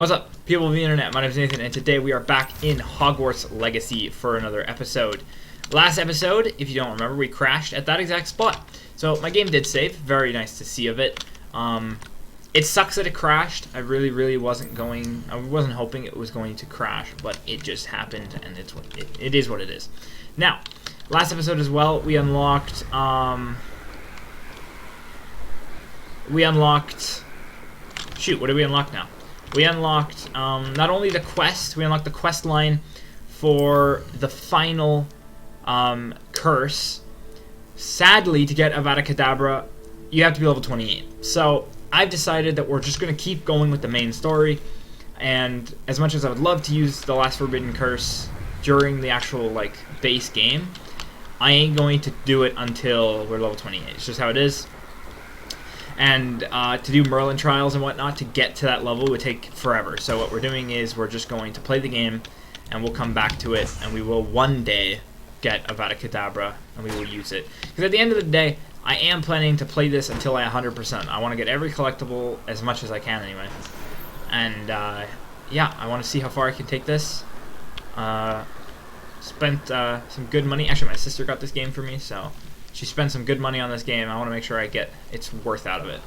What's up, people of the internet? My name is Nathan, and today we are back in Hogwarts Legacy for another episode. Last episode, if you don't remember, we crashed at that exact spot. So my game did save. Very nice to see of it. It sucks that it crashed. I really wasn't hoping it was going to crash, but it just happened, and it is what it is. Now, last episode as well, we unlocked. Shoot, what did we unlock now? We unlocked not only the quest, we unlocked the quest line for the final curse. Sadly, to get Avada Kedavra, you have to be level 28. So I've decided that we're just going to keep going with the main story. And as much as I would love to use the last forbidden curse during the actual base game, I ain't going to do it until we're level 28. It's just how it is. And to do Merlin trials and whatnot to get to that level would take forever. So what we're doing is we're just going to play the game, and we'll come back to it, and we will one day get Avada Kedavra, and we will use it. Because at the end of the day, I am planning to play this until I 100%. I want to get every collectible as much as I can anyway. And yeah, I want to see how far I can take this. Spent some good money. Actually, my sister got this game for me, so she spent some good money on this game. I want to make sure I get its worth out of it.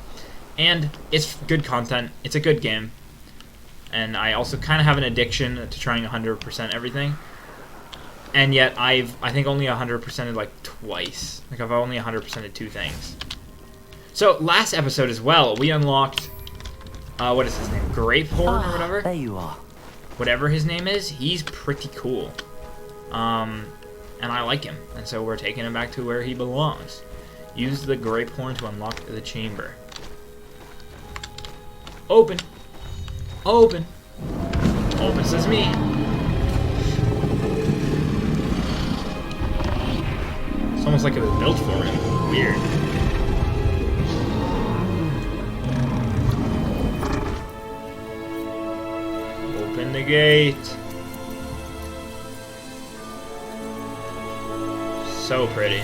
And it's good content. It's a good game. And I also kind of have an addiction to trying 100% everything. And yet I think only 100%ed twice. I've only 100%ed two things. So last episode as well, we unlocked what is his name? Grapehorn or whatever? There you are. Whatever his name is, he's pretty cool. And I like him, and so we're taking him back to where he belongs. Use the Grapehorn to unlock the chamber. Open! Open! Open says me. It's almost like it was built for him. Weird. Open the gate. So pretty.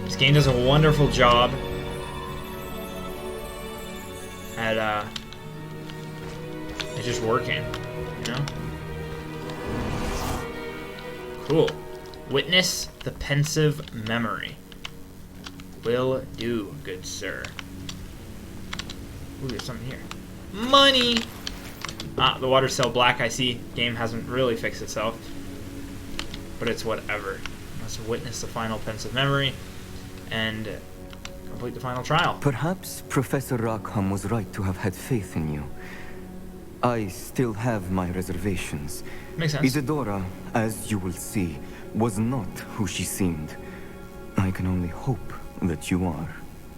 This game does a wonderful job at just working, you know? Cool. Witness the pensive memory. Will do, good sir. Ooh, there's something here. Money! Ah, the water's still black, I see. Game hasn't really fixed itself. But it's whatever. Let's witness the final pensive memory and complete the final trial. Perhaps Professor Rackham was right to have had faith in you. I still have my reservations. Makes sense. Isadora, as you will see, was not who she seemed. I can only hope that you are.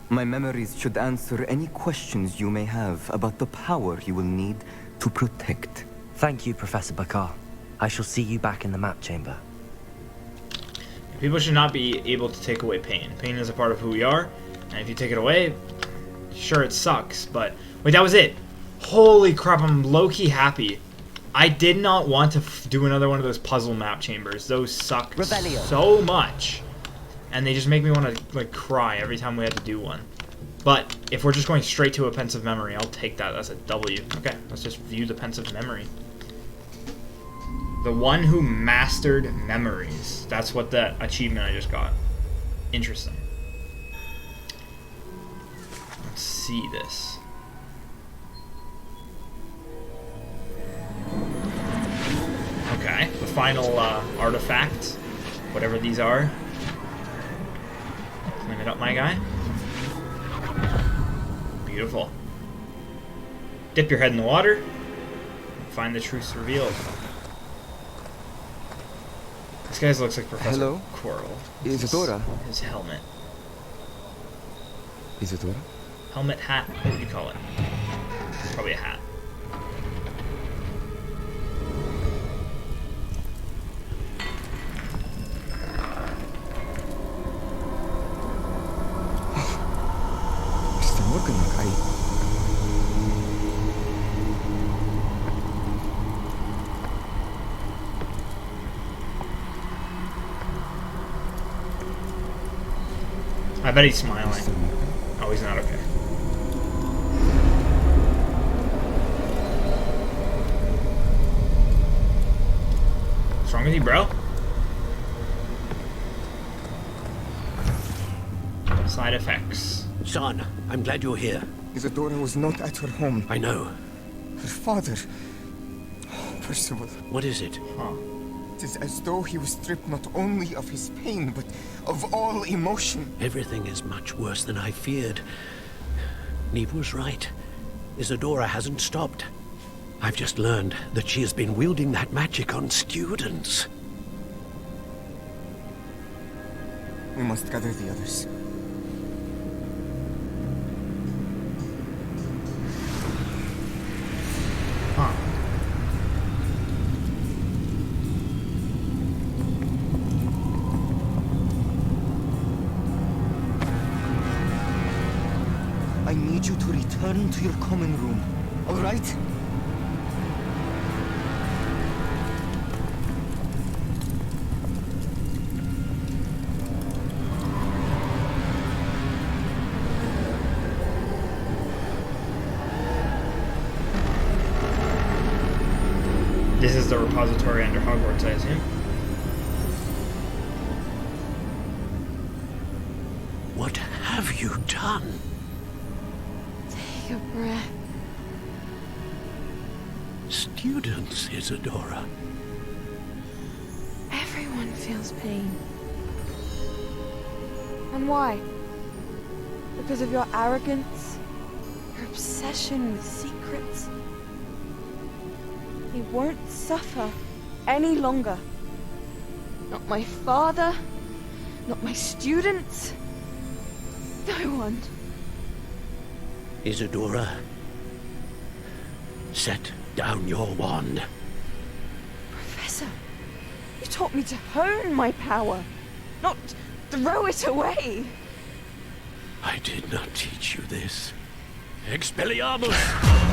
My memories should answer any questions you may have about the power you will need to protect. Thank you, Professor Bakar. I shall see you back in the map chamber. People should not be able to take away pain. Pain is a part of who we are, and if you take it away, sure, it sucks, but... Wait, that was it! Holy crap, I'm low-key happy. I did not want to do another one of those puzzle map chambers. Those suck so much. And they just make me want to cry every time we have to do one. But if we're just going straight to a pensive memory, I'll take that. That's a W. Okay, let's just view the pensive memory. The one who mastered memories. That's what that achievement I just got. Interesting. Let's see this. Okay, the final artifact, whatever these are. Clean it up, my guy. Beautiful. Dip your head in the water and find the truth revealed. This guy looks like Professor Hello? Quirrell. Isadora? His helmet. Isadora? Helmet, hat, what would you call it? Probably a hat. I bet he's smiling. Oh, he's not okay. What's wrong with you, bro? Side effects. Son, I'm glad you're here. Isadora was not at her home. I know. Her father... Oh, Percival. What is it? Huh. It is as though he was stripped not only of his pain, but of all emotion. Everything is much worse than I feared. Neve was right. Isadora hasn't stopped. I've just learned that she has been wielding that magic on students. We must gather the others. Huh. I need you to return to your common room, all right? This is the repository under Hogwarts, I assume. What have you done? Take a breath. Students, Isadora. Everyone feels pain. And why? Because of your arrogance? Your obsession with secrets? He won't suffer any longer. Not my father, not my students, no one. Isadora, set down your wand. Professor, you taught me to hone my power, not throw it away. I did not teach you this. Expelliarmus!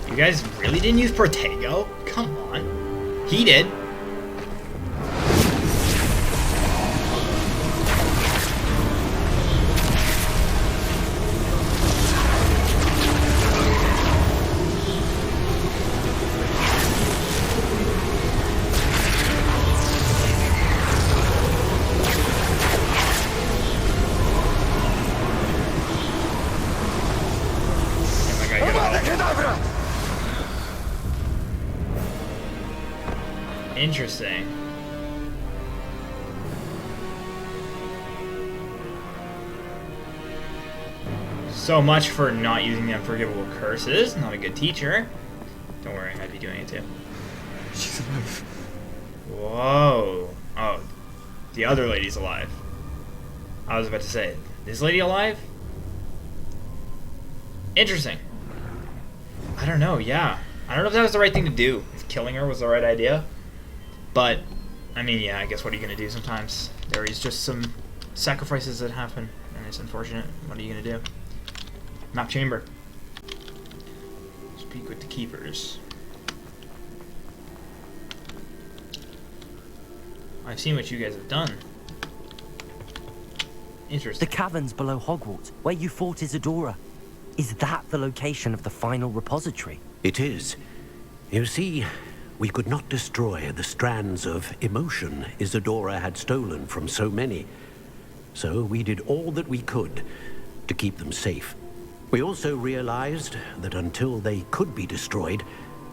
You guys really didn't use Protego? Come on. He did. Interesting. So much for not using the unforgivable curses. Not a good teacher. Don't worry, I'd be doing it too. She's alive. Whoa. Oh, the other lady's alive. I was about to say, this lady alive? Interesting. I don't know, yeah. I don't know if that was the right thing to do. If killing her was the right idea. But, I mean, yeah, I guess what are you going to do sometimes? There is just some sacrifices that happen, and it's unfortunate. What are you going to do? Map chamber. Speak with the keepers. I've seen what you guys have done. Interesting. The caverns below Hogwarts, where you fought Isadora. Is that the location of the final repository? It is. You see, we could not destroy the strands of emotion Isadora had stolen from so many. So we did all that we could to keep them safe. We also realized that until they could be destroyed,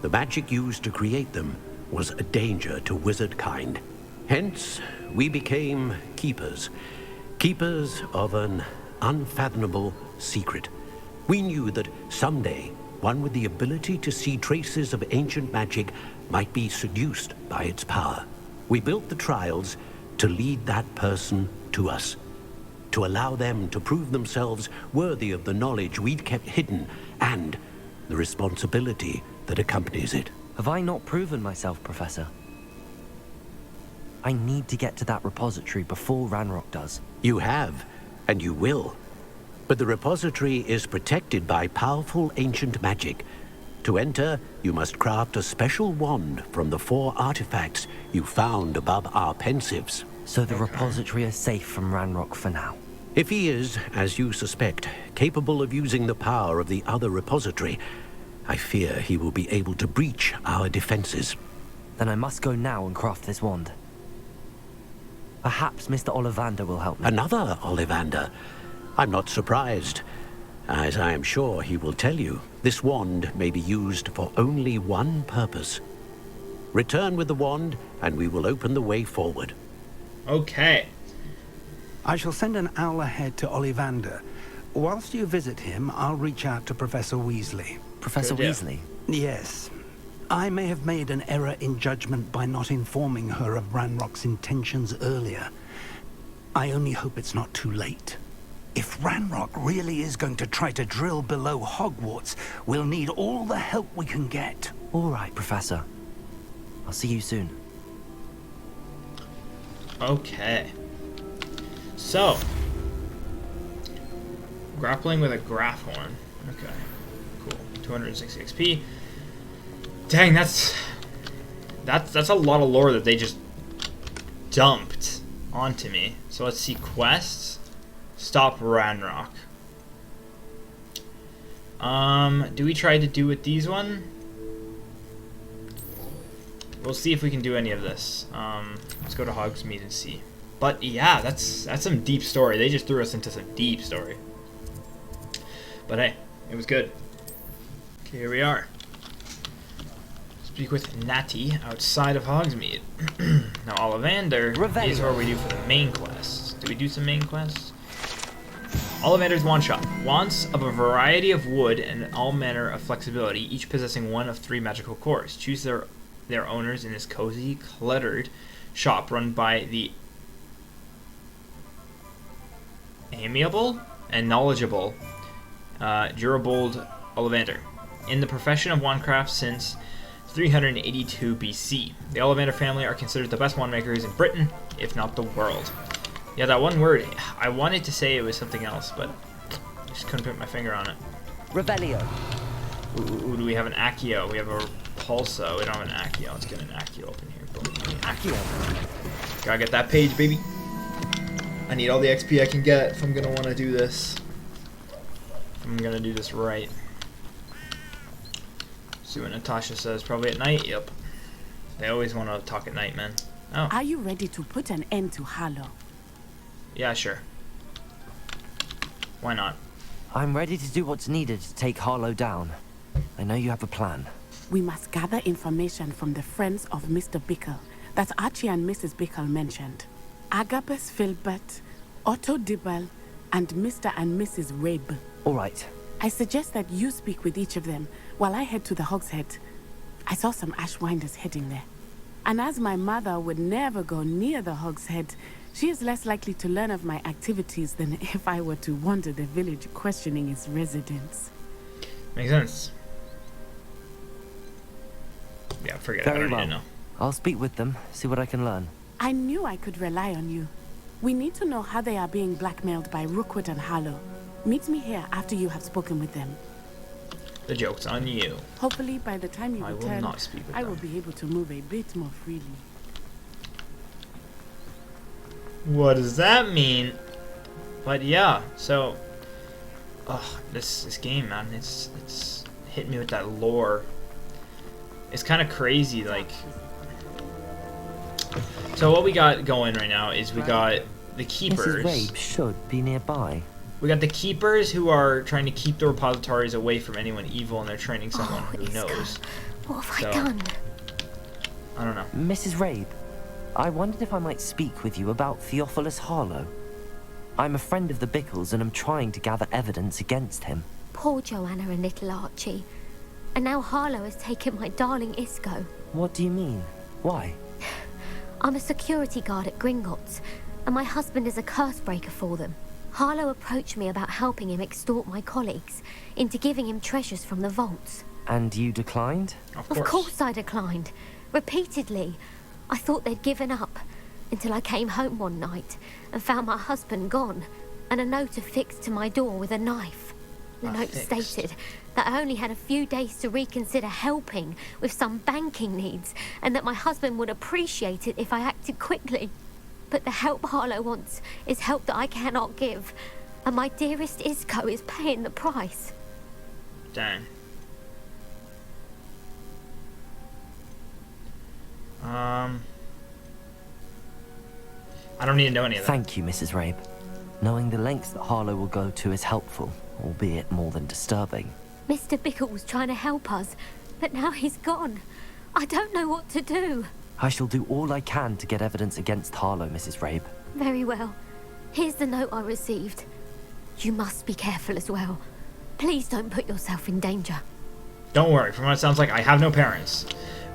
the magic used to create them was a danger to wizard kind. Hence, we became keepers. Keepers of an unfathomable secret. We knew that someday, one with the ability to see traces of ancient magic might be seduced by its power. We built the trials to lead that person to us, to allow them to prove themselves worthy of the knowledge we'd kept hidden and the responsibility that accompanies it. Have I not proven myself, Professor? I need to get to that repository before Ranrock does. You have, and you will. But the repository is protected by powerful ancient magic. To enter, you must craft a special wand from the 4 artifacts you found above our pensives. So the repository is safe from Ranrock for now. If he is, as you suspect, capable of using the power of the other repository, I fear he will be able to breach our defenses. Then I must go now and craft this wand. Perhaps Mr. Ollivander will help me. Another Ollivander? I'm not surprised. As I am sure he will tell you, this wand may be used for only one purpose. Return with the wand, and we will open the way forward. Okay. I shall send an owl ahead to Ollivander. Whilst you visit him, I'll reach out to Professor Weasley. Professor Good, yeah. Weasley? Yes. I may have made an error in judgment by not informing her of Ranrock's intentions earlier. I only hope it's not too late. If Ranrock really is going to try to drill below Hogwarts, we'll need all the help we can get. All right, Professor. I'll see you soon. Okay. So, grappling with a Graphorn. Okay, cool. 260 XP. Dang, that's a lot of lore that they just dumped onto me. So let's see, quests. Stop Ranrock. Do we try to do with these one? We'll see if we can do any of this. Let's go to Hogsmeade and see. But yeah, that's some deep story. They just threw us into some deep story. But hey, it was good. Okay, here we are. Speak with Natty outside of Hogsmeade. Now Ollivander is where we do for the main quests. Do we do some main quests? Ollivander's Wand Shop. Wands of a variety of wood and all manner of flexibility, each possessing one of 3 magical cores. Choose their owners in this cozy, cluttered shop run by the amiable and knowledgeable Jurabold Ollivander, in the profession of wandcraft since 382 BC. The Ollivander family are considered the best wand makers in Britain, if not the world. Yeah, that one word, I wanted to say it was something else, but I just couldn't put my finger on it. Revelio. Ooh, do we have an Accio? We have a Pulso. We don't have an Accio. Let's get an Accio open here. Boom. Accio. Gotta get that page, baby. I need all the XP I can get if I'm gonna want to do this. If I'm gonna do this right. See what Natasha says. Probably at night. Yep. They always want to talk at night, man. Oh. Are you ready to put an end to Harlow? Yeah, sure. Why not? I'm ready to do what's needed to take Harlow down. I know you have a plan. We must gather information from the friends of Mr. Bickle that Archie and Mrs. Bickle mentioned. Agabus Filbert, Otto Dibble, and Mr. and Mrs. Rabe. All right. I suggest that you speak with each of them while I head to the Hogshead. I saw some Ashwinders heading there. And as my mother would never go near the Hogshead, she is less likely to learn of my activities than if I were to wander the village questioning its residents. Makes sense. Yeah, forget it. I Very don't well. need to know. I'll speak with them, see what I can learn. I knew I could rely on you. We need to know how they are being blackmailed by Rookwood and Harlow. Meet me here after you have spoken with them. The joke's on you. Hopefully, by the time you I will return, not speak with I them. will be able to move a bit more freely. What does that mean? But yeah, so this game, man, it's hit me with that lore. It's kind of crazy, like. So what we got going right now is we got the keepers. Mrs. Rabe should be nearby. We got the keepers who are trying to keep the repositories away from anyone evil, and they're training someone who knows. What have So, I done? I don't know. Mrs. Rabe, I wondered if I might speak with you about Theophilus Harlow. I'm a friend of the Bickles and I'm trying to gather evidence against him. Poor Joanna and little Archie. And now Harlow has taken my darling Isco. What do you mean? Why? I'm a security guard at Gringotts, and my husband is a curse breaker for them. Harlow approached me about helping him extort my colleagues into giving him treasures from the vaults. And you declined? Of course I declined. Repeatedly. I thought they'd given up, until I came home one night and found my husband gone, and a note affixed to my door with a knife. The note stated that I only had a few days to reconsider helping with some banking needs, and that my husband would appreciate it if I acted quickly. But the help Harlow wants is help that I cannot give, and my dearest Isco is paying the price. Dang. I don't need to know any of that. Thank you, Mrs. Rabe. Knowing the lengths that Harlow will go to is helpful, albeit more than disturbing. Mr. Bickle was trying to help us, but now he's gone. I don't know what to do. I shall do all I can to get evidence against Harlow, Mrs. Rabe. Very well. Here's the note I received. You must be careful as well. Please don't put yourself in danger. Don't worry, from what it sounds like, I have no parents.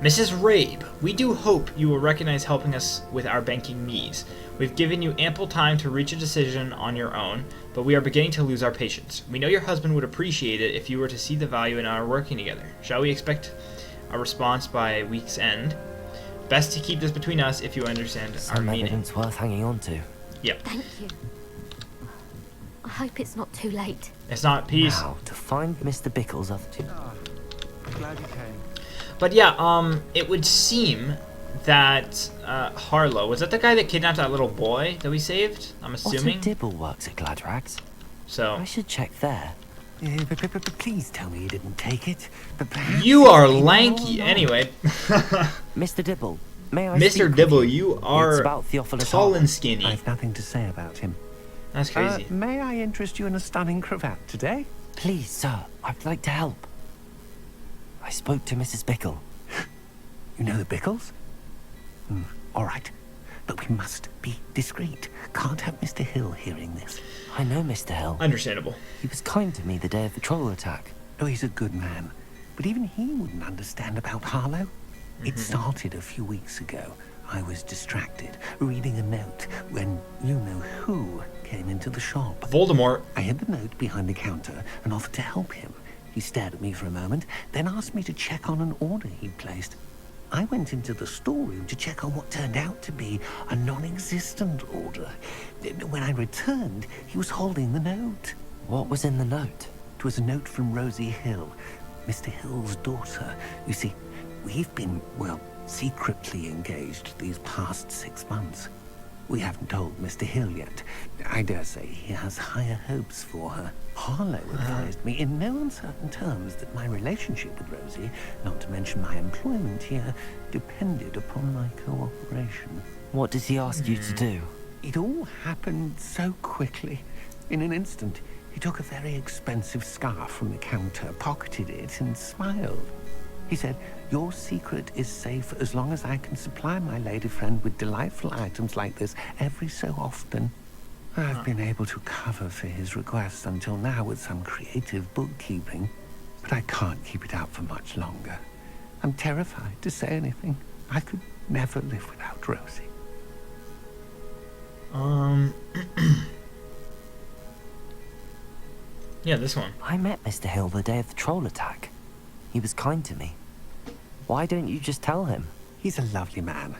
Mrs. Rabe, we do hope you will recognize helping us with our banking needs. We've given you ample time to reach a decision on your own, but we are beginning to lose our patience. We know your husband would appreciate it if you were to see the value in our working together. Shall we expect a response by week's end? Best to keep this between us if you understand our Some meaning. evidence worth hanging on to. Yep. Thank you. I hope it's not too late. It's not peace. Now, to find Mr. Bickle's other two. Glad you came. But yeah, it would seem that Harlow, was that the guy that kidnapped that little boy that we saved? I'm assuming. Otto Dibble works at Gladrags. So I should check there. But please tell me you didn't take it. But perhaps you are lanky. Anyway. Mr. Dibble, may I Mr. speak Dibble, with you It's are about Theophilus tall Harlow. and skinny. I've nothing to say about him. That's crazy. May I interest you in a stunning cravat today? Please, sir, I'd like to help. I spoke to Mrs. Bickle. You know the Bickles? All right. But we must be discreet. Can't have Mr. Hill hearing this. I know Mr. Hill. Understandable. He was kind to me the day of the troll attack. Oh, he's a good man. But even he wouldn't understand about Harlow. It started a few weeks ago. I was distracted, reading a note, when you-know-who came into the shop. Voldemort. I hid the note behind the counter and offered to help him. He stared at me for a moment, then asked me to check on an order he'd placed. I went into the storeroom to check on what turned out to be a non-existent order. When I returned, he was holding the note. What was in the note? It was a note from Rosie Hill, Mr. Hill's daughter. You see, we've been, well, secretly engaged these past 6 months. We haven't told Mr. Hill yet. I dare say he has higher hopes for her. Harlow advised me in no uncertain terms that my relationship with Rosie, not to mention my employment here, depended upon my cooperation. What does he ask you to do? It all happened so quickly. In an instant, he took a very expensive scarf from the counter, pocketed it, and smiled. He said, "Your secret is safe as long as I can supply my lady friend with delightful items like this every so often." I've been able to cover for his requests until now with some creative bookkeeping, but I can't keep it out for much longer. I'm terrified to say anything. I could never live without Rosie. Yeah, this one. I met Mr. Hill the day of the troll attack. He was kind to me. Why don't you just tell him? He's a lovely man,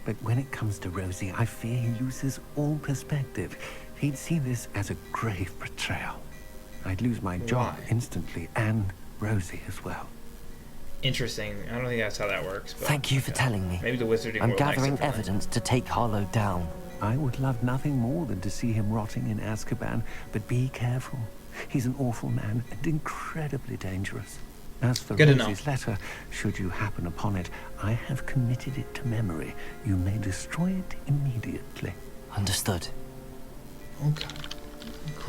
but when it comes to Rosie, I fear he loses all perspective. He'd see this as a grave betrayal. I'd lose my job Why? instantly, and Rosie as well. Interesting. I don't think that's how that works. But Thank you for telling me. maybe the wizarding I'm world likes gathering it for me. evidence to take Harlow down. I would love nothing more than to see him rotting in Azkaban, but be careful. He's an awful man and incredibly dangerous. As for Good to know. Rosie's letter, should you happen upon it, I have committed it to memory. You may destroy it immediately. Understood. Okay.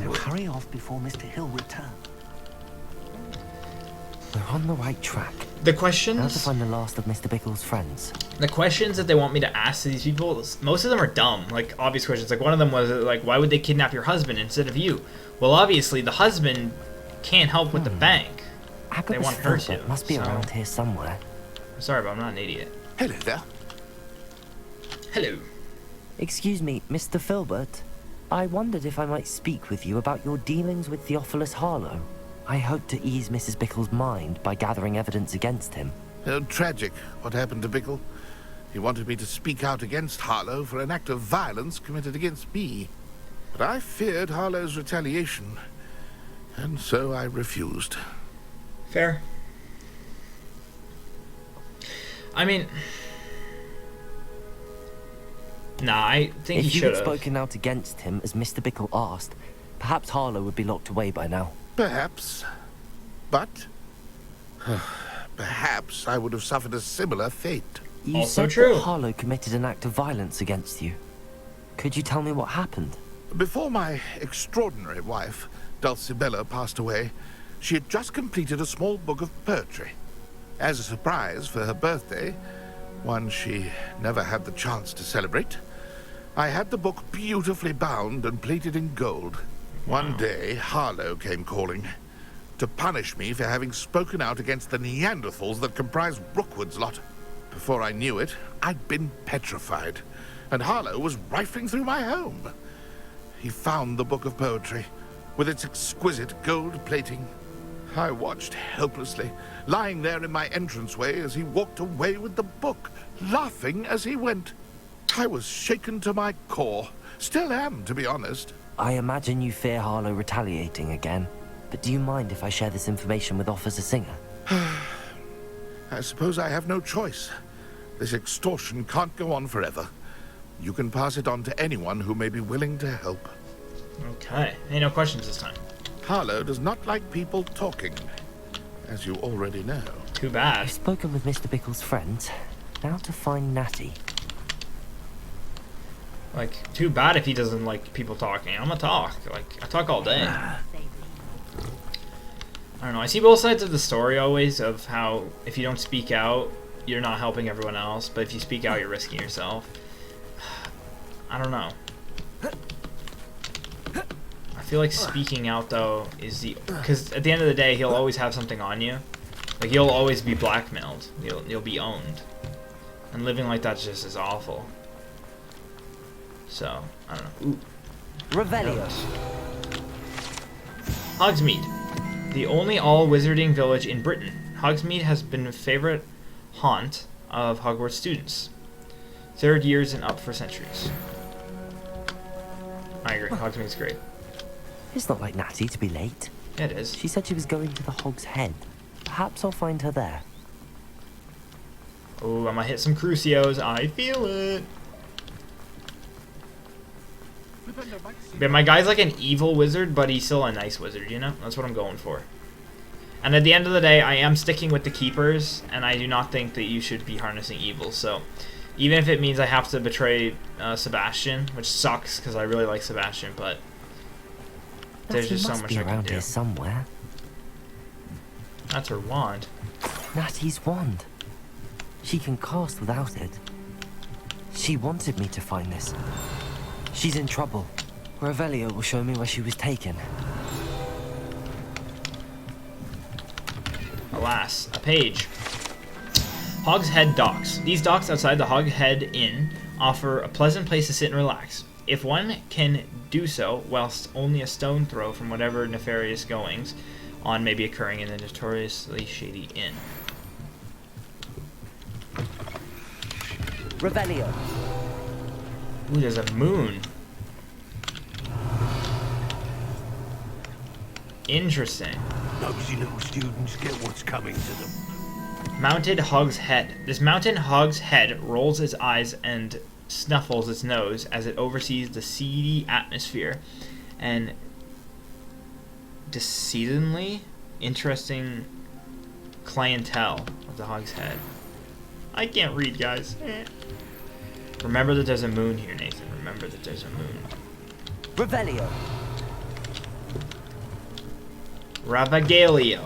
Now hurry off before Mr. Hill returns. We're on the right track. The Now to questions, find the last of Mr. Bickle's friends. the questions that they want me to ask to these people, most of them are dumb. Like obvious questions. Like one of them was like, why would they kidnap your husband instead of you? Well, obviously the husband can't help with the bank. They want her Filbert to, must be so- around here somewhere. I'm sorry, but I'm not an idiot. Hello there. Hello. Excuse me, Mr. Filbert. I wondered if I might speak with you about your dealings with Theophilus Harlow. I hope to ease Mrs. Bickle's mind by gathering evidence against him. Tragic, what happened to Bickle. He wanted me to speak out against Harlow for an act of violence committed against me. But I feared Harlow's retaliation. And so I refused. Fair. I mean... Nah, I think he If you should had have. spoken out against him, as Mr. Bickle asked, perhaps Harlow would be locked away by now. Perhaps. But... perhaps I would have suffered a similar fate. You Also said true. that Harlow committed an act of violence against you. Could you tell me what happened? Before my extraordinary wife, Dulcibella, passed away, she had just completed a small book of poetry. As a surprise for her birthday, one she never had the chance to celebrate, I had the book beautifully bound and plated in gold. One day, Harlow came calling to punish me for having spoken out against the Neanderthals that comprise Rookwood's lot. Before I knew it, I'd been petrified, and Harlow was rifling through my home. He found the book of poetry, with its exquisite gold plating. I watched helplessly, lying there in my entranceway as he walked away with the book, laughing as he went. I was shaken to my core. Still am, to be honest. I imagine you fear Harlow retaliating again, but do you mind if I share this information with Officer Singer? I suppose I have no choice. This extortion can't go on forever. You can pass it on to anyone who may be willing to help. Okay. Hey, no questions this time. Harlow does not like people talking, as you already know. Too bad. I've spoken with Mr. Bickle's friends. Now to find Natty. Like, too bad if he doesn't like people talking. I'm gonna talk. Like, I talk all day. I don't know. I see both sides of the story always, of how if you don't speak out, you're not helping everyone else, but if you speak out, you're risking yourself. I don't know. I feel like speaking out, though, is the... Because at the end of the day, he'll always have something on you. Like, you'll always be blackmailed. You'll be owned. And living like that's just as awful. So, I don't know. Ooh. Revelio. Hogsmeade. The only all-wizarding village in Britain. Hogsmeade has been a favorite haunt of Hogwarts students. Third years and up for centuries. I agree. Hogsmeade's great. It's not like Natty to be late. Yeah, it is. She said she was going to the Hog's Head. Perhaps I'll find her there. Oh, I might hit some Crucios. I feel it. But my guy's like an evil wizard, but he's still a nice wizard, you know? That's what I'm going for. And at the end of the day, I am sticking with the keepers, and I do not think that you should be harnessing evil. So, even if it means I have to betray Sebastian, which sucks because I really like Sebastian, but there's just so much I can around do. here somewhere. That's her wand. Natty's wand. She can cast without it. She wanted me to find this. She's in trouble. Revelio will show me where she was taken. Alas, a page. Hog's Head Docks. These docks outside the Hog's Head Inn offer a pleasant place to sit and relax, if one can do so whilst only a stone throw from whatever nefarious goings on may be occurring in the notoriously shady inn. Revelio. Ooh, there's a moon. Interesting. Nosy little students get what's coming to them. Mounted Hog's Head. This mountain Hog's Head rolls its eyes and snuffles its nose as it oversees the seedy atmosphere and decidedly interesting clientele of the Hog's Head. I can't read, guys. Remember that there's a moon here, Nathan. Remember that there's a moon. Revelio. Ravagalio.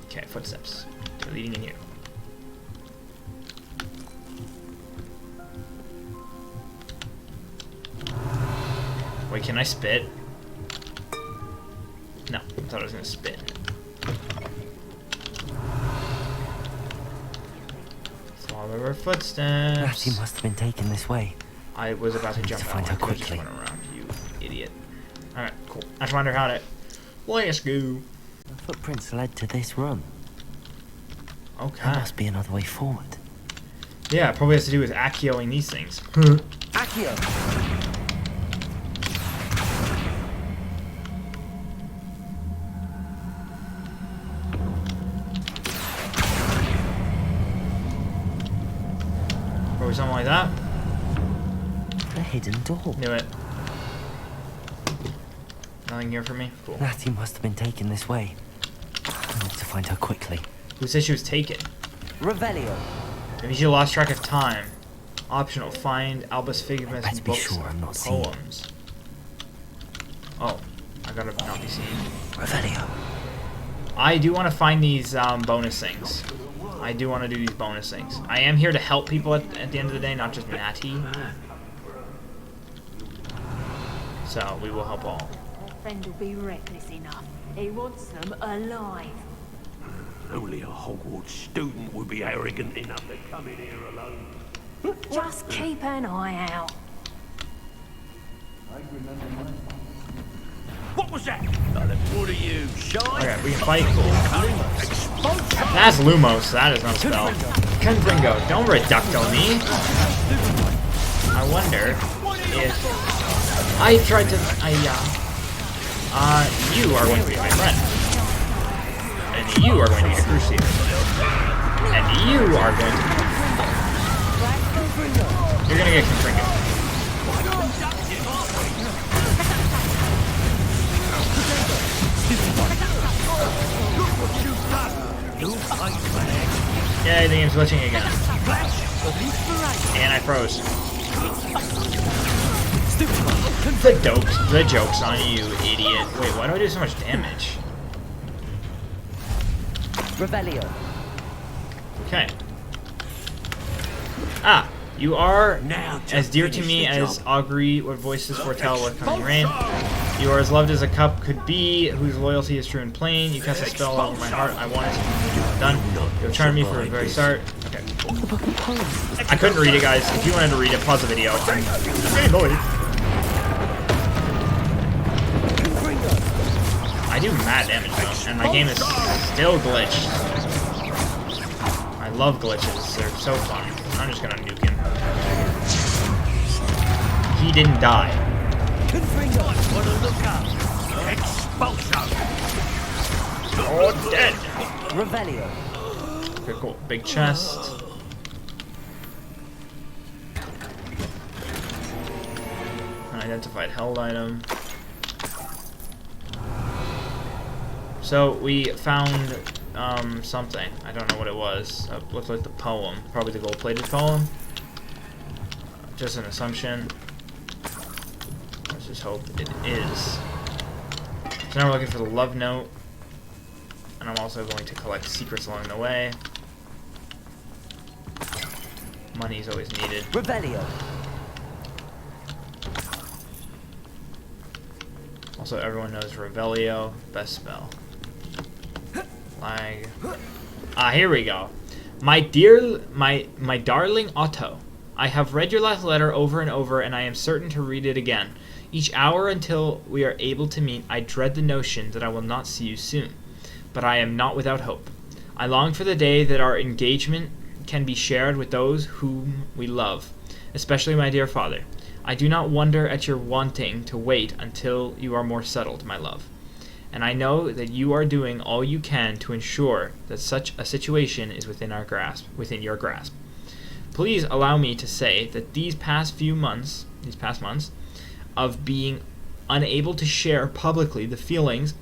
Okay, footsteps. They're leading in here. Wait, can I spit? No, I thought I was gonna spit. Follow her footsteps. Natty must have been taken this way. I was about to jump to out. find her I could've just quickly. went around, you idiot. Alright, cool. I just wonder how to... Let's go. The footprints led to this room. Okay. There must be another way forward. Yeah, it probably has to do with Accio-ing these things. Accio! Or something like that. A hidden door. Knew it. Nothing here for me? Cool. Natty must have been taken this way. I need to find her quickly. Who said she was taken? Revelio. Maybe she lost track of time. Optional. Find Albus Figurements Better be books sure I'm and not seen. poems. Oh, I gotta not be seen. Revelio. I do want to find these bonus things. I do want to do these bonus things. I am here to help people at the end of the day, not just Natty. So we will help all. Friend will be reckless enough. He wants them alive. Only a Hogwarts student would be arrogant enough to come in here alone. Just keep an eye out. What was that? What are you, shy? Okay, we can fight. Cool. That's Lumos. That is not a spell. Confringo. Don't reducto me. I wonder if I tried to. You are going to be my friend. And you are going to be the Crusader. And you are going to. You're gonna get Confringo. Yay, the game's glitching again. And I froze. The joke's on you, idiot. Wait, why do I do so much damage? Revelio. Okay. Ah, you are Now as dear to me as augury what voices foretell what coming rain. You are as loved as a cup could be, whose loyalty is true and plain. You cast a spell over my heart. I wanted to be done. You have charmed me from the very start. Okay. I couldn't read it, guys. If you wanted to read it, pause the video. I'm very annoyed. I do mad damage though, and my game is still glitched. I love glitches. They're so fun. I'm just gonna nuke him. He didn't die. Oh, dead! Revelio. Okay, cool. Big chest. Unidentified held item. So we found something. I don't know what it was. It looked like the poem. Probably the gold-plated poem. Just an assumption. Let's just hope it is. So now we're looking for the love note. And I'm also going to collect secrets along the way. Money is always needed. Revelio. Also, everyone knows Revelio, best spell. Lag. Ah, here we go. My darling Otto, I have read your last letter over and over, and I am certain to read it again. Each hour until we are able to meet, I dread the notion that I will not see you soon. But I am not without hope. I long for the day that our engagement can be shared with those whom we love, especially my dear father. I do not wonder at your wanting to wait until you are more settled, my love. And I know that you are doing all you can to ensure that such a situation is within your grasp. Please allow me to say that these past months of being unable to share publicly the feelings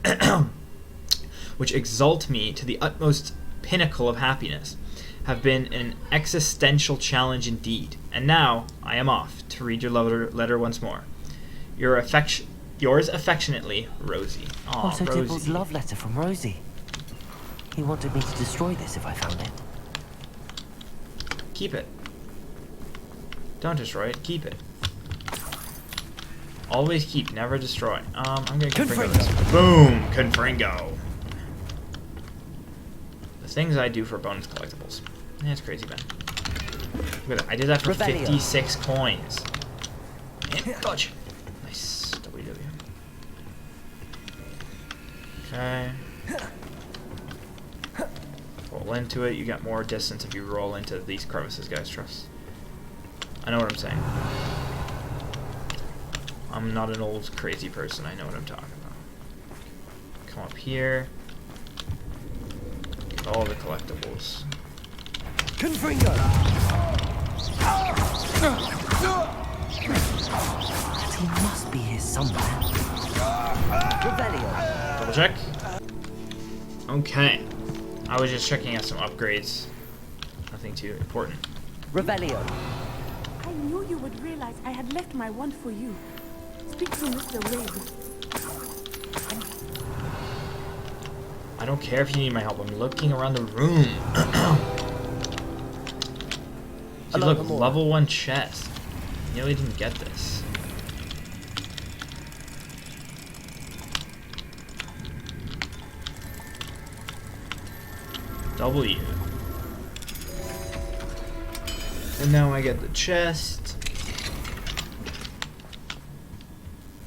which exalt me to the utmost pinnacle of happiness have been an existential challenge indeed. And now I am off to read your letter once more. Yours affectionately, Rosie. Aw, Otto Rosie. Dibble's love letter from Rosie. He wanted me to destroy this if I found it. Keep it. Don't destroy it. Keep it. Always keep, never destroy. I'm gonna Confringo this. Boom! Confringo. The things I do for bonus collectibles. That's crazy, man. Look at that. I did that for Revelio. 56 coins. And dodge. Nice. WW. Okay. Roll into it. You get more distance if you roll into these crevices, guys. Trust. I know what I'm saying. I'm not an old crazy person. I know what I'm talking about. Come up here. Get all the collectibles. Confringo. somewhere. Revelio. Double check. Okay. I was just checking out some upgrades. Nothing too important. Revelio. I knew you would realize I had left my wand for you. Speak to Mr. Rabe. I don't care if you need my help. I'm looking around the room. See, look, level 1 chest. Nearly didn't get this. W. And now I get the chest.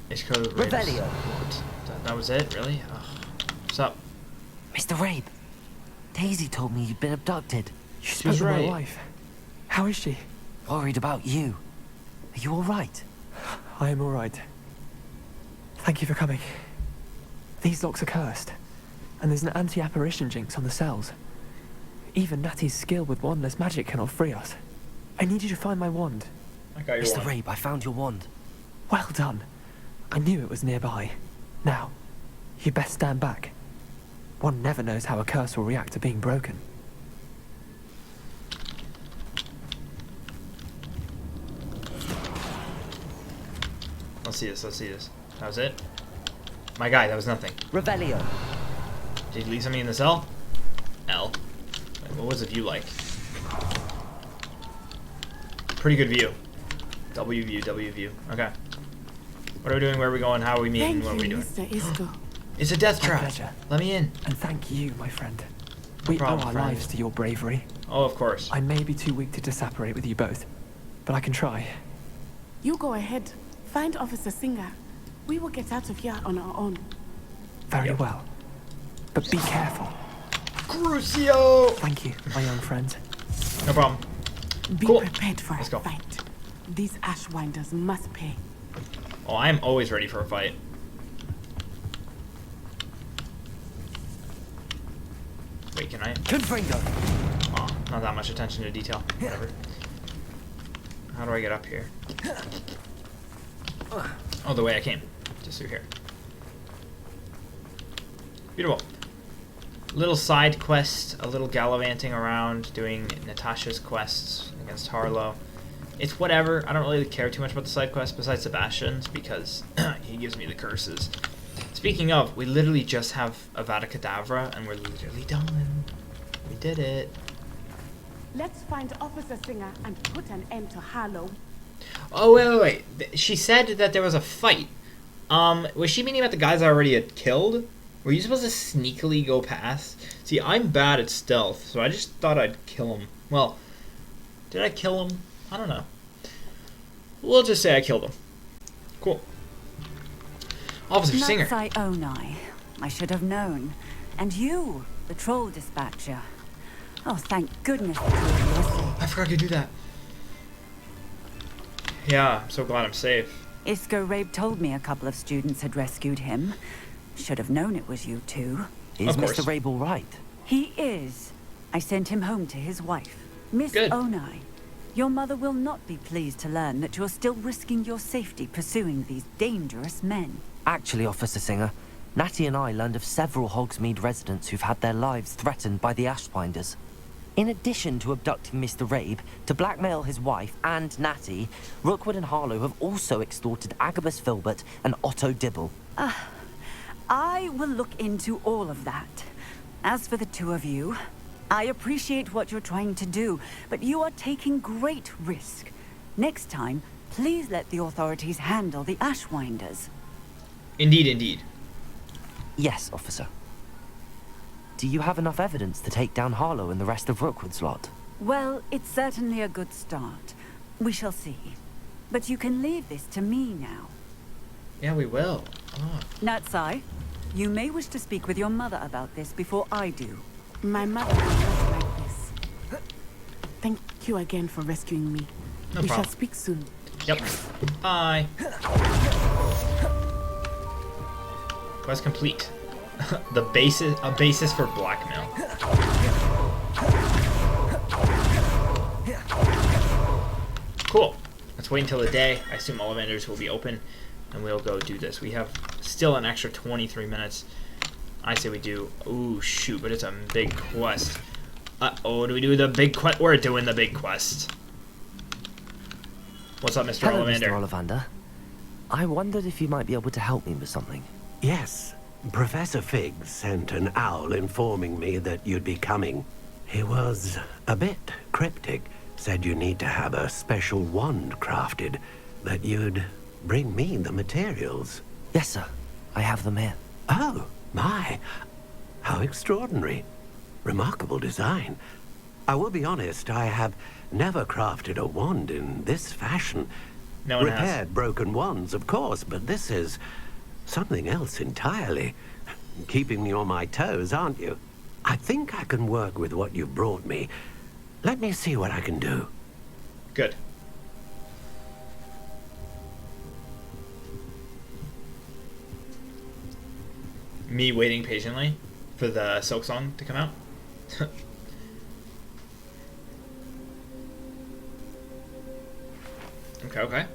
It's code Revelio. What? That was it? Really? Ugh. What's up? Mr. Rabe, Daisy told me you'd been abducted. You spoke with my wife. How is she? Worried about you. Are you all right? I am all right. Thank you for coming. These locks are cursed, and there's an anti-apparition jinx on the cells. Even Natty's skill with wandless magic cannot free us. I need you to find my wand. I got your Mr. wand. Rabe, I found your wand. Well done. I knew it was nearby. Now, you best stand back. One never knows how a curse will react to being broken. Let's see this, let's see this. That was it? My guy, that was nothing. Revelio. Did you leave something in the cell? L. Wait, what was the view like? Pretty good view. W view, W view. Okay. What are we doing? Where are we going? How are we meeting? Thank What are we you, doing? Mr. Isco. It's a death My trap. pleasure. Let me in. And thank you, my friend. We owe problem, our friend. lives to your bravery. Oh, of course. I may be too weak to disapparate with you both, but I can try. You go ahead. Find Officer Singer. We will get out of here on our own. Very well. But be careful. Crucio! Thank you, my young friend. No problem. Be Cool. prepared for Let's a go. fight. These Ashwinders must pay. Oh, I'm always ready for a fight. Wait, can I? Confringo. Oh, not that much attention to detail. Whatever. How do I get up here? Oh, the way I came. Just through here. Beautiful. Little side quest, a little gallivanting around, doing Natasha's quests against Harlow. It's whatever. I don't really care too much about the side quest besides Sebastian's because he gives me the curses. Speaking of, we literally just have Avada Kedavra and we're literally done. We did it. Let's find Officer Singer and put an end to Harlow. Oh, wait. She said that there was a fight. Was she meaning about the guys I already had killed? Were you supposed to sneakily go past? See, I'm bad at stealth, so I just thought I'd kill him. Well, did I kill him? I don't know. We'll just say I killed him. Cool. Officer Singer. Natsai Onai. I should have known. And you, the troll dispatcher. Oh, thank goodness that you were listening. I forgot to do that. Yeah, I'm so glad I'm safe. Isco Rabe told me a couple of students had rescued him. Should have known it was you two. Is Mr. Rabe all right? He is. I sent him home to his wife. Miss Good. Onai, your mother will not be pleased to learn that you're still risking your safety pursuing these dangerous men. Actually, Officer Singer, Natty and I learned of several Hogsmeade residents who've had their lives threatened by the Ashwinders. In addition to abducting Mr. Rabe, to blackmail his wife and Natty, Rookwood and Harlow have also extorted Agabus Filbert and Otto Dibble. I will look into all of that. As for the two of you, I appreciate what you're trying to do, but you are taking great risk. Next time, please let the authorities handle the Ashwinders. Indeed, indeed. Yes, officer. Do you have enough evidence to take down Harlow and the rest of Rookwood's lot? Well, it's certainly a good start. We shall see. But you can leave this to me now. Yeah, we will. Oh. Natsai, you may wish to speak with your mother about this before I do. My mother was just like this. Thank you again for rescuing me. No We problem. shall speak soon. Yep. Bye. Quest complete. A basis for blackmail. Cool. Let's wait until the day. I assume Ollivanders will be open. and we'll go do this. We have still an extra 23 minutes. I say we do. Ooh, shoot, but it's a big quest. Uh-oh, do we do the big quest? We're doing the big quest. What's up, Mr. Hello, Ollivander? Mr. Ollivander. I wondered if you might be able to help me with something. Yes, Professor Fig sent an owl informing me that you'd be coming. He was a bit cryptic. Said you need to have a special wand crafted, that you'd bring me the materials. Yes, sir. I have them here. Oh, my. How extraordinary. Remarkable design. I will be honest, I have never crafted a wand in this fashion. No one has. Repaired broken wands, of course, but this is something else entirely. Keeping me on my toes, aren't you? I think I can work with what you've brought me. Let me see what I can do. Good. Me waiting patiently for the Silk Song to come out. Okay.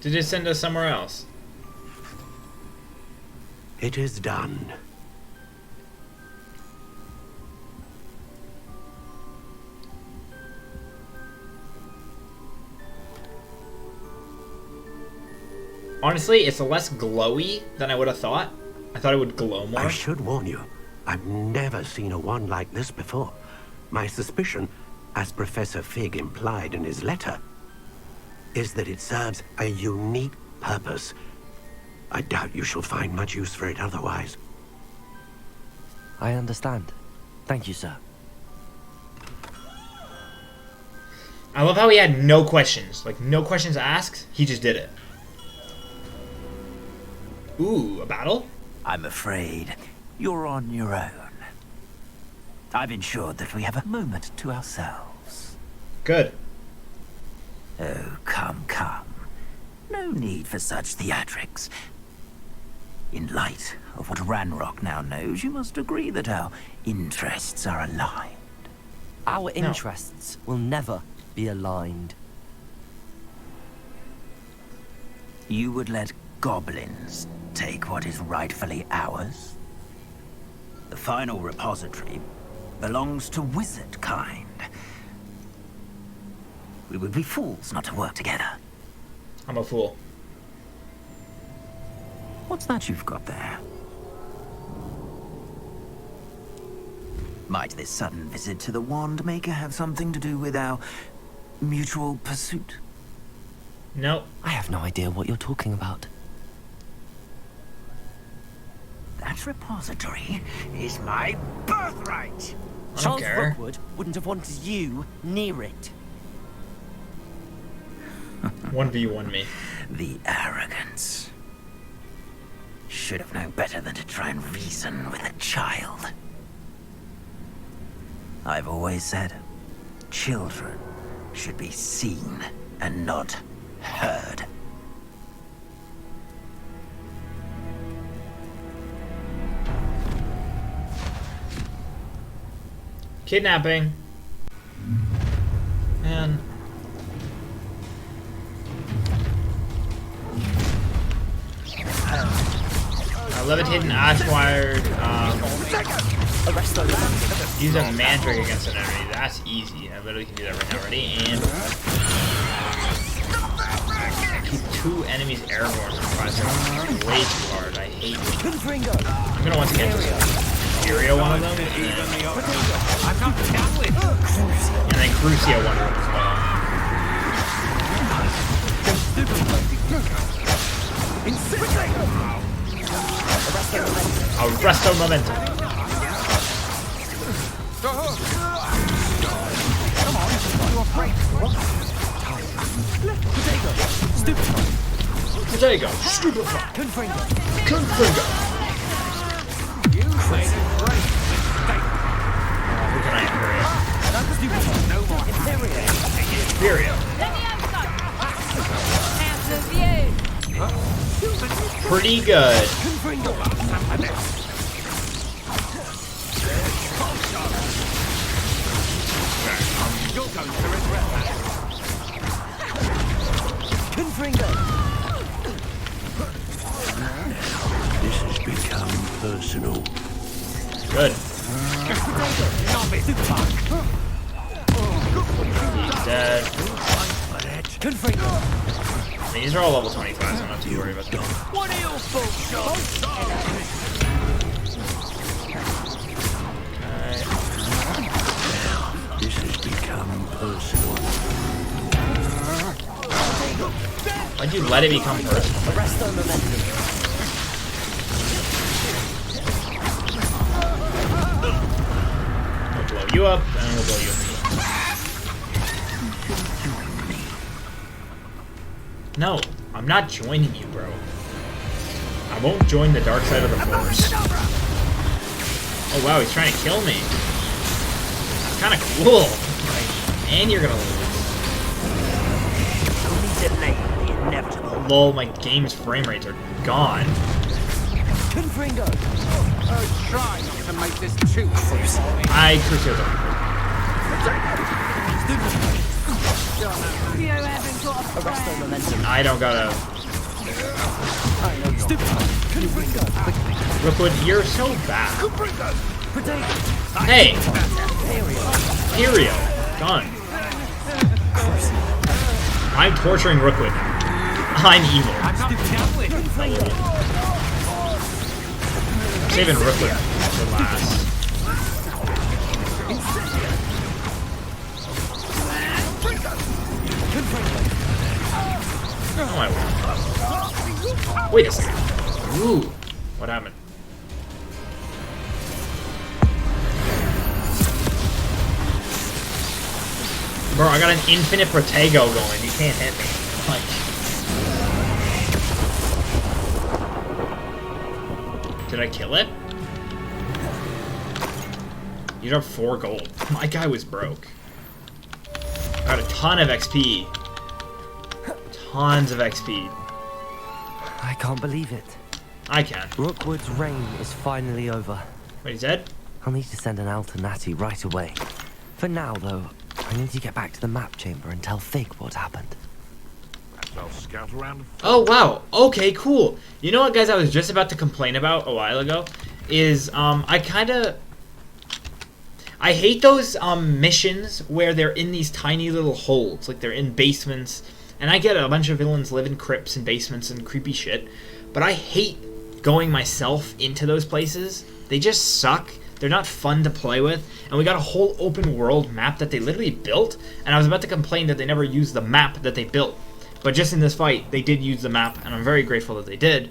Did it send us somewhere else? It is done. Honestly, it's less glowy than I would have thought. I thought it would glow more. I should warn you, I've never seen a wand like this before. My suspicion, as Professor Fig implied in his letter, is that it serves a unique purpose. I doubt you shall find much use for it otherwise. I understand. Thank you, sir. I love how he had no questions. Like, no questions asked. He just did it. Ooh, a battle? I'm afraid you're on your own. I've ensured that we have a moment to ourselves. Good. Oh, come. No need for such theatrics. In light of what Ranrock now knows, you must agree that our interests are aligned. Our interests will never be aligned. You would let goblins take what is rightfully ours? The final repository belongs to wizard kind. We would be fools not to work together. I'm a fool. What's that you've got there? Might this sudden visit to the Wand Maker have something to do with our mutual pursuit? No. I have no idea what you're talking about. That repository is my birthright! Charles Rookwood wouldn't have wanted you near it. 1v1 me. The arrogance. Should have known better than to try and reason with a child. I've always said, children should be seen and not heard. Kidnapping. Man. Levitating Ashwired. Use a mandrake against an enemy. That's easy. I literally can do that right now already. And keep 2 enemies airborne for 5 seconds. Way too hard. I hate it. I'm gonna once again just Furio one of them. And then Crucio one of them as well. Arresto momentum. Potato. Stupefy. Confringo. You made it great. Who can I Imperio? No more. Imperio. pretty good. This has become personal. Good. He's dead. These are all level 25, so I'm not too worried about them. What are your folks This has become personal. Why'd you let it become personal? Arrest the momentum. We'll blow you up, and we'll blow you up. No, I'm not joining you, bro. I won't join the dark side of the Force. Oh wow, he's trying to kill me. That's kind of cool. Like, and you're gonna lose. Lol, my game's frame rates are gone. Confringo. Try not to make this too I crucial them. Arrest the momentum. I don't gotta. Rookwood, you're so bad. Hey! Imperial. Done. I'm torturing Rookwood now. I'm evil. I'm not doubling. I'm saving Rookwood for last. Oh my word. Wait a second. Ooh. What happened? Bro, I got an infinite Protego going. You can't hit me. Like. Did I kill it? You dropped 4 gold. My guy was broke. Got a ton of XP. Tons of XP. I can't believe it. I can. Rookwood's reign is finally over. Wait, he's dead? I'll need to send an owl to Natty right away. For now, though, I need to get back to the map chamber and tell Fig what happened. I'll scout around. Oh, wow. Okay, cool. You know what, guys, I was just about to complain about a while ago? Is, I hate those, missions where they're in these tiny little holes. Like, they're in basements. And I get it, a bunch of villains live in crypts and basements and creepy shit. But I hate going myself into those places. They just suck. They're not fun to play with. And we got a whole open world map that they literally built. And I was about to complain that they never used the map that they built. But just in this fight, they did use the map. And I'm very grateful that they did.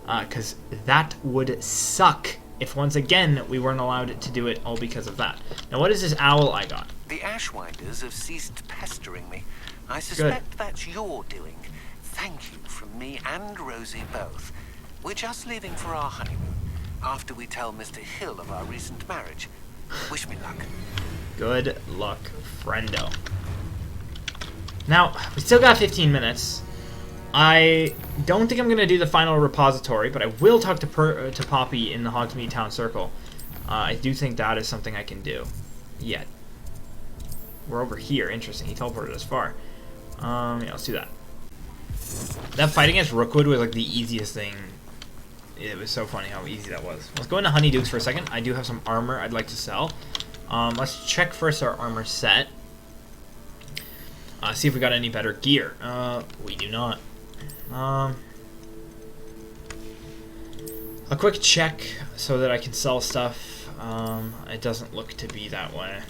Because that would suck if once again we weren't allowed to do it all because of that. Now what is this owl I got? The Ashwinders have ceased pestering me. I suspect that's your doing. Thank you from me and Rosie both. We're just leaving for our honeymoon, after we tell Mr. Hill of our recent marriage. Wish me luck. Good luck, friendo. Now, we still got 15 minutes. I don't think I'm going to do the final repository, but I will talk to Poppy in the Hogsmeade Town Circle. I do think that is something I can do. Yet. We're over here. Interesting. He teleported us far. Yeah, let's do that. That fight against Rookwood was like the easiest thing. It was so funny how easy that was. Let's go into Honeydukes for a second. I do have some armor I'd like to sell. Let's check first our armor set. See if we got any better gear. We do not. A quick check so that I can sell stuff. It doesn't look to be that way.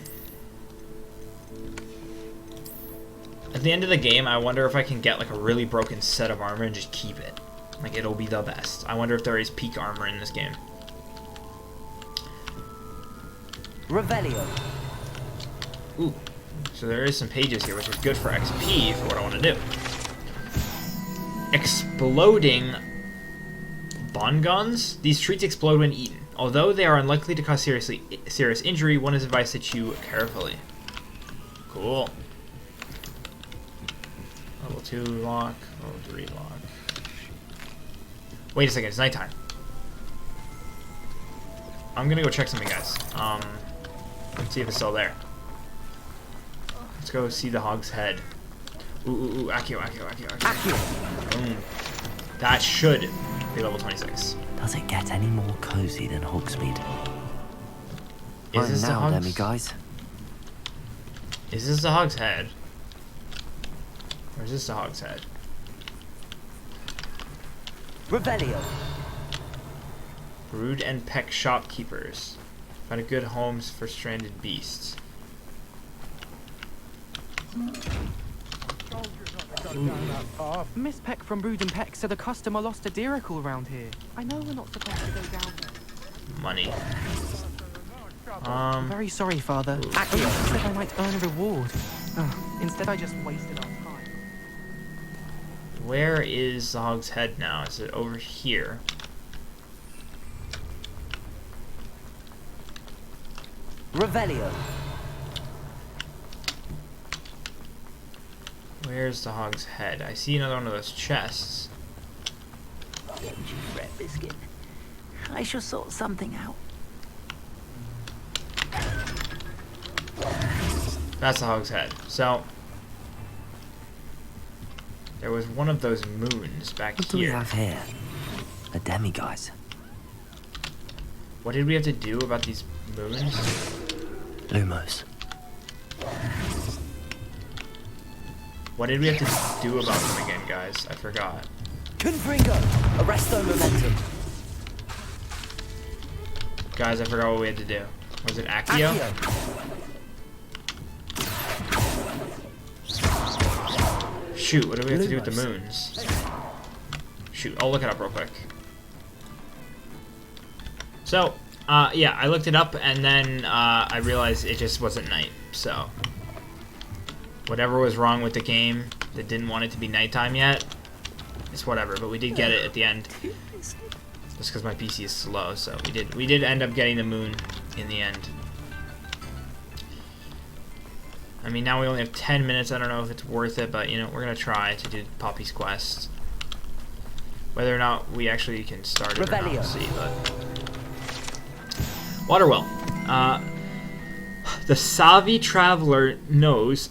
At the end of the game, I wonder if I can get like a really broken set of armor and just keep it. Like, it'll be the best. I wonder if there is peak armor in this game. Revelio. Ooh. So there is some pages here, which is good for XP for what I want to do. Exploding bonguns. These treats explode when eaten. Although they are unlikely to cause serious injury, one is advised to chew carefully. Cool. Level 2 lock, level 3 lock. Wait a second, it's nighttime. I'm gonna go check something, guys. Let's see if it's still there. Let's go see the Hog's Head. Ooh, Accio. Boom. That should be level 26. Does it get any more cozy than Hogsmeade? Is this the Hog's... Demi, guys? Is this the Hog's Head? Or is this the Hog's Head? Revelio. Brood and Peck shopkeepers. Find a good homes for stranded beasts. Miss Peck from Brood and Peck said a customer lost a diricle around here. I know we're not supposed to go down there. Money. I'm very sorry, Father. Actually, I said I might earn a reward. Instead, I just wasted our time. Where is the Hog's Head now? Is it over here? Revelio. Where's the Hog's Head? I see another one of those chests. Don't you fret, Biscuit. I shall sort something out. That's the Hog's Head. So there was one of those moons back What do we here. have here? A demiguise. What did we have to do about these moons? Lumos. What did we have to do about them again, guys? I forgot. Confringo. Arresto momentum. Guys, I forgot what we had to do. Was it Accio? Shoot, what do we have to do with the moons? Shoot, I'll look it up real quick. So, yeah, I looked it up and then I realized it just wasn't night, so. Whatever was wrong with the game that didn't want it to be nighttime yet, it's whatever, but we did get it at the end. Just because my PC is slow, so we did end up getting the moon in the end. I mean, now we only have 10 minutes. I don't know if it's worth it, but, you know, we're going to try to do Poppy's quest. Whether or not we actually can start it or not, we'll see, but... Waterwell. The savvy traveler knows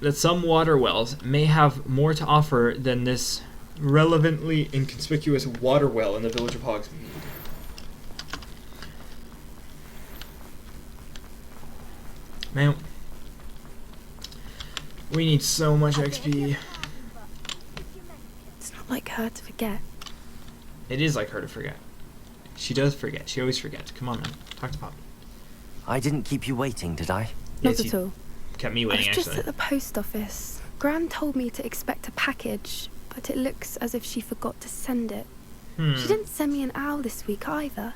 that some water wells may have more to offer than this relevantly inconspicuous water well in the village of Hogsmeade. Man, we need so much XP. It's not like her to forget. It is like her to forget. She does forget. She always forgets. Come on, man. Talk to Pop. I didn't keep you waiting, did I? Not at all. Kept me I waiting, was just actually. at the post office. Gran told me to expect a package, but it looks as if she forgot to send it. She didn't send me an owl this week either.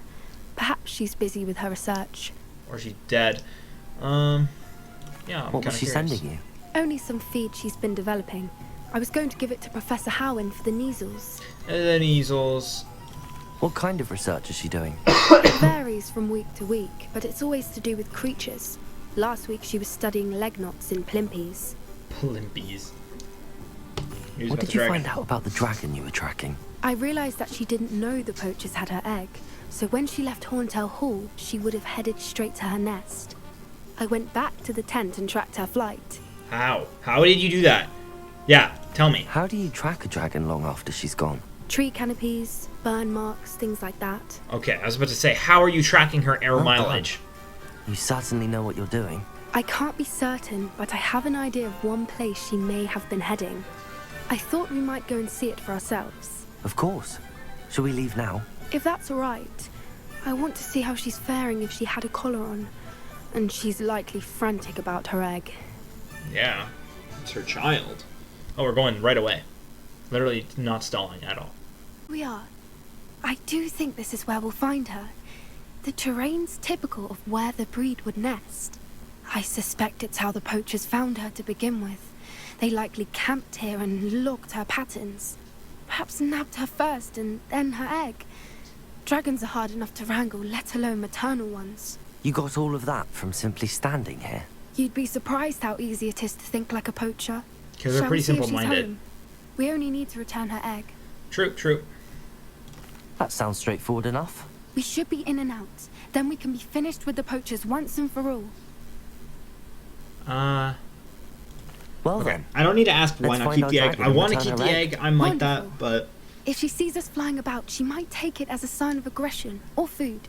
Perhaps she's busy with her research. Or she's dead. Yeah, I'm What was she curious. sending you? Only some feed she's been developing. I was going to give it to Professor Howin for the measles. The measles. What kind of research is she doing? It varies from week to week, but it's always to do with creatures. Last week she was studying leg knots in plimpies. Plimpies. What did you find out about the dragon you were tracking? I realised that she didn't know the poachers had her egg, so when she left Horntail Hall, she would have headed straight to her nest. I went back to the tent and tracked her flight. How? How did you do that? Yeah, tell me. How do you track a dragon long after she's gone? Tree canopies, burn marks, things like that. Okay, I was about to say, how are you tracking her air mileage? You certainly know what you're doing. I can't be certain, but I have an idea of one place she may have been heading. I thought we might go and see it for ourselves. Of course. Shall we leave now? If that's all right. I want to see how she's faring if she had a collar on. And she's likely frantic about her egg. Yeah, it's her child. Oh, we're going right away. Literally not stalling at all. We are. I do think this is where we'll find her. The terrain's typical of where the breed would nest. I suspect it's how the poachers found her to begin with. They likely camped here and logged her patterns. Perhaps nabbed her first and then her egg. Dragons are hard enough to wrangle, let alone maternal ones. You got all of that from simply standing here? You'd be surprised how easy it is to think like a poacher. Because they're Shall pretty we see if she's simple-minded. home? We only need to return her egg. True, true. That sounds straightforward enough. We should be in and out. Then we can be finished with the poachers once and for all. Well okay. then. I don't need to ask why Let's not find keep our the egg. dragon I and want to return keep her the egg. egg. I'm like Wonderful. that, but... If she sees us flying about, she might take it as a sign of aggression or food.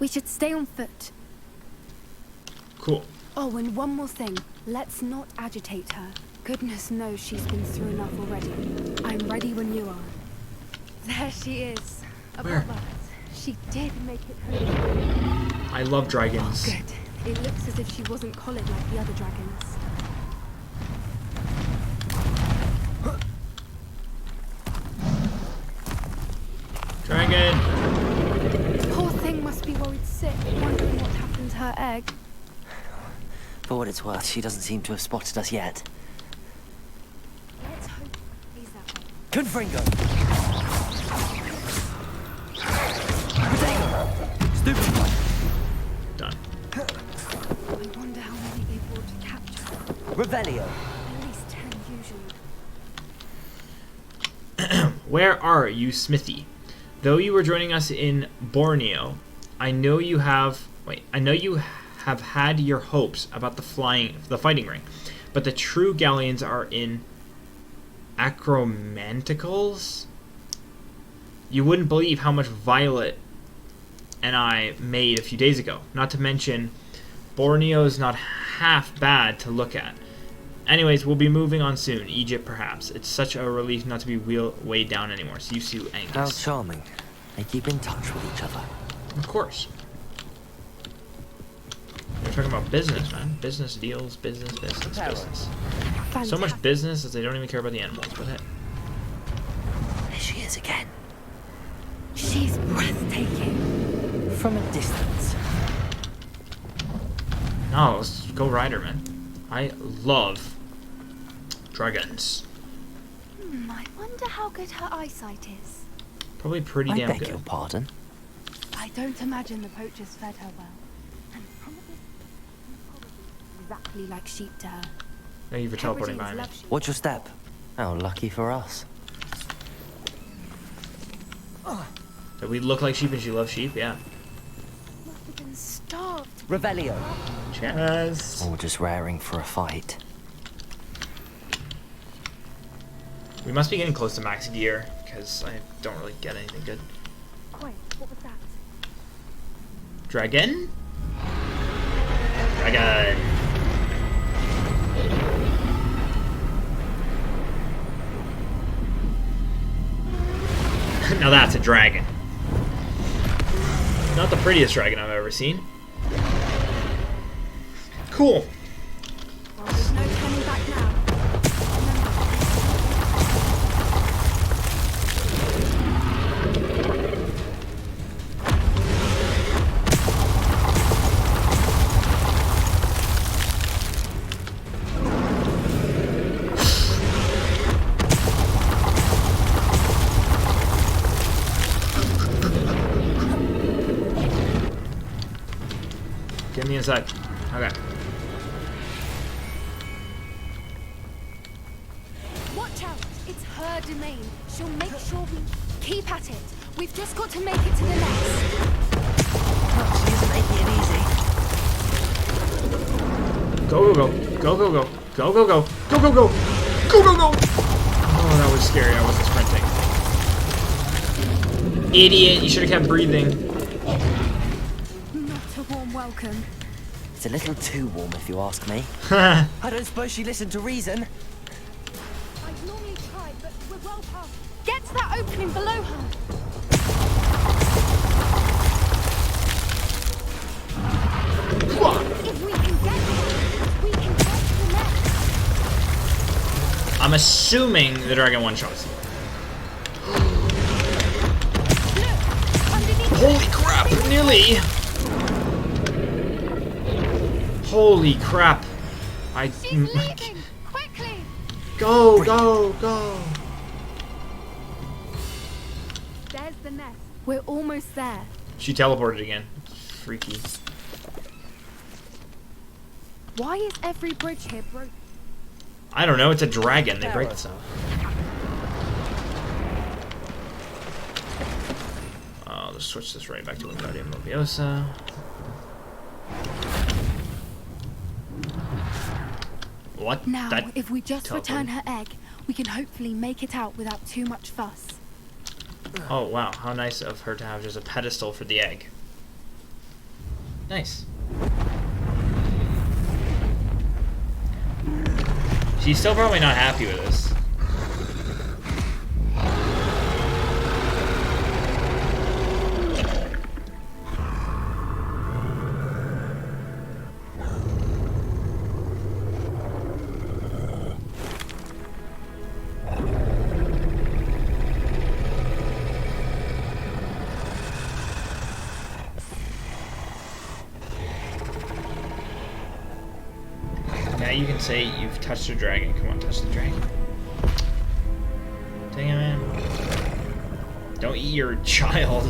We should stay on foot. Cool. Oh, and one more thing. Let's not agitate her. Goodness knows she's been through enough already. I'm ready when you are. There she is. Where? Above us. She did make it home. I love dragons. Oh, good. It looks as if she wasn't collared like the other dragons. Dragon! Poor thing must be worried sick, wondering what happened to her egg. For what it's worth, she doesn't seem to have spotted us yet. Let's hope he's that way. Confringo! Stupid! Done. I wonder how many they brought to capture. Revelio! At least 10 usually. Where are you, Smithy? Though you were joining us in Borneo, I know you have had your hopes about the fighting ring, but the true galleons are in Acromanticals? You wouldn't believe how much Violet and I made a few days ago. Not to mention, Borneo is not half bad to look at. Anyways, we'll be moving on soon. Egypt, perhaps. It's such a relief not to be weighed down anymore. See you soon, Angus. How charming. They keep in touch with each other. Of course. We're talking about business, man. Business deals, business. Fantastic. So much business that they don't even care about the animals, but hey. There she is again. She's breathtaking. From a distance. No, let's go ride her, man. I love dragons. I wonder how good her eyesight is. Probably pretty I damn beg good. your pardon. I don't imagine the poachers fed her well. And probably exactly like sheep to her. Thank you for teleporting by me. love sheep. Watch your step. How lucky for us. That we look like sheep and she loves sheep, yeah. Must have been starved. Revelio. Cheers. Or just raring for a fight. We must be getting close to max gear, because I don't really get anything good. Quiet, what was that? Dragon? Dragon. Now that's a dragon. Not the prettiest dragon I've ever seen. Cool. Well, there's no turning back now. Get me inside. Okay. Watch out! It's her domain. She'll make sure we keep at it. We've just got to make it to the nest. She isn't making it easy. Go, go, go. Go, go, go. Go, go, go. Go, go, go. Go, go, go. Oh, that was scary. I wasn't sprinting. Idiot. You should have kept breathing. Not a warm welcome. It's a little too warm if you ask me. I I don't suppose she listened to reason. I'd normally try, but we're well past. Get to that opening below her. If we can get there, we can get to the nest. I'm assuming the dragon one-shots. Holy crap, nearly! Holy crap. She's leaving! Quickly! Go, go, go! There's the nest. We're almost there. She teleported again. Freaky. Why is every bridge here broken? I don't know, it's a dragon. They break stuff. I'll just switch this right back to Wingardium Leviosa. What? Now, That if we just return teleported? her egg, we can hopefully make it out without too much fuss. Oh, wow. How nice of her to have just a pedestal for the egg. Nice. She's still probably not happy with this. Now you can say you've touched a dragon. Come on, touch the dragon. Dang it, man. Don't eat your child.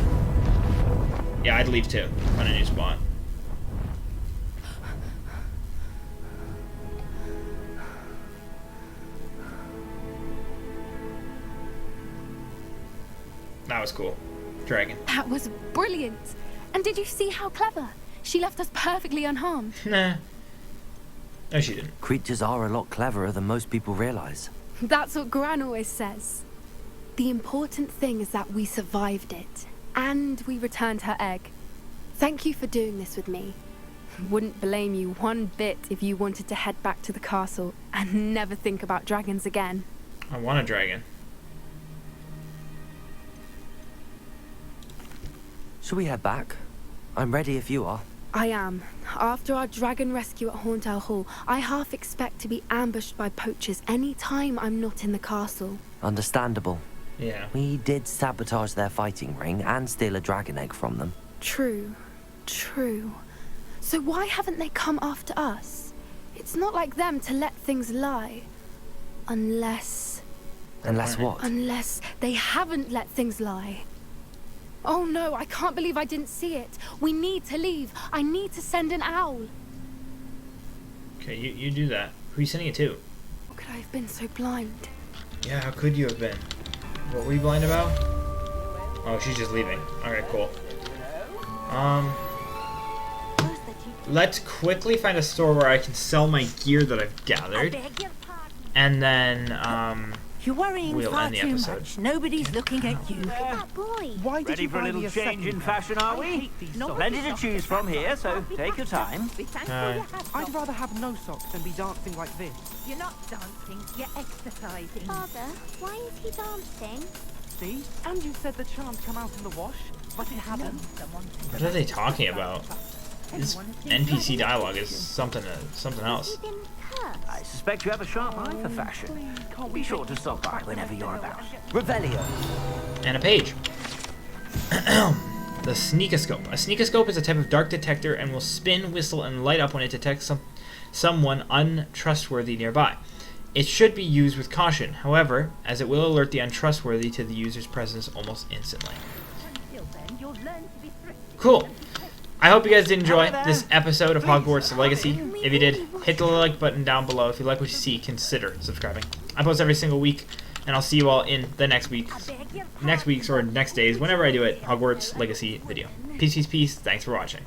Yeah, I'd leave too. Find a new spot. That was cool. Dragon. That was brilliant. And did you see how clever? She left us perfectly unharmed. Nah. No, she didn't. Creatures are a lot cleverer than most people realize. That's what Gran always says. The important thing is that we survived it. And we returned her egg. Thank you for doing this with me. Wouldn't blame you one bit if you wanted to head back to the castle and never think about dragons again. I want a dragon. Shall we head back? I'm ready if you are. I am. After our dragon rescue at Hauntel Hall, I half expect to be ambushed by poachers any time I'm not in the castle. Understandable. Yeah. We did sabotage their fighting ring and steal a dragon egg from them. True. True. So why haven't they come after us? It's not like them to let things lie. Unless... Unless what? Unless they haven't let things lie. Oh no, I can't believe I didn't see it. We need to leave. I need to send an owl. Okay, you do that. Who are you sending it to? How could I have been so blind? Yeah, how could you have been? What were you blind about? Oh, she's just leaving. Okay, cool. Let's quickly find a store where I can sell my gear that I've gathered. And then, You're worrying we'll far end the too episode. much. Nobody's looking at you. Why did Ready you for a buy little me a change in second fashion, are we? Plenty to choose from here, so take your time. I'd rather have no socks than be dancing like this. You're not dancing, you're exercising. Father, why is he dancing? See? And you said the charms come out in the wash, but it hadn't. What are they talking about? This NPC dialogue is something else. I suspect you have a sharp eye for fashion. Be sure to stop by whenever you're about. Revelio. And a page. The sneakoscope. A sneakoscope is a type of dark detector and will spin, whistle, and light up when it detects someone untrustworthy nearby. It should be used with caution, however, as it will alert the untrustworthy to the user's presence almost instantly. Cool. I hope you guys did enjoy this episode of Hogwarts Legacy. If you did, hit the like button down below. If you like what you see, consider subscribing. I post every single week, and I'll see you all in the next week's or next days, whenever I do it, Hogwarts Legacy video. Peace, peace, peace. Thanks for watching.